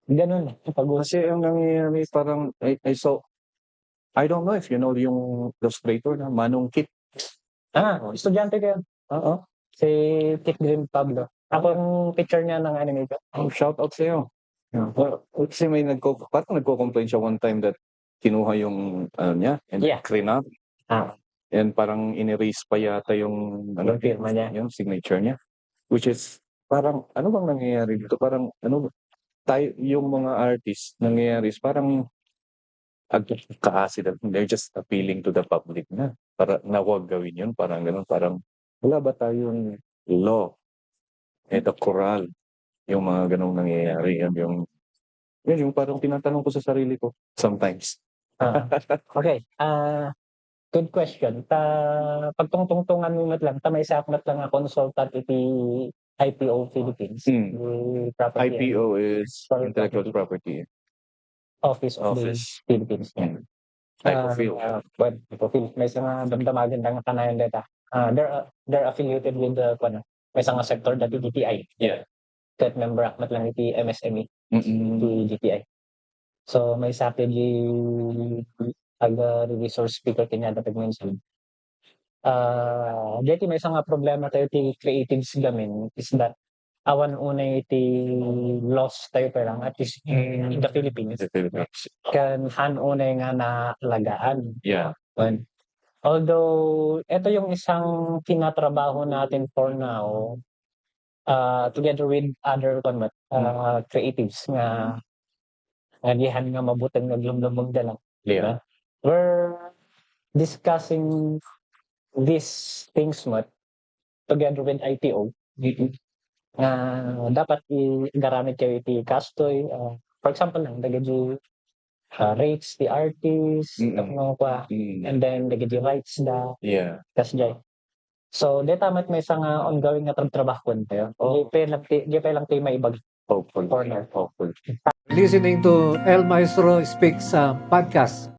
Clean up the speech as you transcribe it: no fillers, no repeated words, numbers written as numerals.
Gano'n pag Kasi ang nangyayari parang I saw I don't know if you know yung illustrator na Manong Kit. estudyante ko 'yun. Oo. Si Kit Green Pablo. Ako yung teacher niya ng animator. Shout out sa'yo. Kasi parang nagko-complain siya one time that kinuha yung ano niya and Yeah. clean up. And parang in-erase pa yata yung Yung firma niya. yung signature niya. Which is parang ano bang nangyayari dito? Parang ano tayo yung mga artists nangyayari is parang they're just appealing to the public na para na huwag gawin yun, parang gano'n. Parang wala ba tayong law, choral, yung mga gano'ng nangyayari. Yun yung parang tinatanong ko sa sarili ko sometimes. Okay, good question. Pagtungtungan mo lang, may sakmat lang nga consultant iti IPO Philippines. IPO is Intellectual Property Office of the Office. Philippines. IPOPhil. IPOPhil. May mga damdamagan lang kanayan data. They're affiliated with the may isang sector dati DTI. Yeah. Kahit member akmat lang iti MSME, iti DTI. So may sakit yung resource speaker tinyada pag minsan. Dati may isang problema tayo ti creatives gamin is that awan unay iti loss tayo parang at least in the Philippines. Kan unay nga naalagaan. Yeah. Although ito yung isang tinatrabaho natin for now, together with other creatives nga dihan nga mabutang naglumlumog na lang. Yeah. We're discussing these things together with IPO. Dapat i-garamit kayo iti kastoy. For example lang, dagiti rates the artist, and then dagiti rights da. Yeah. Kasjay. So, data may isang ongoing na trabaho tayo. Di pa lang tayo maibag. Hopeful. Corner. Hopeful. Listening to El Maestro Speaks podcast.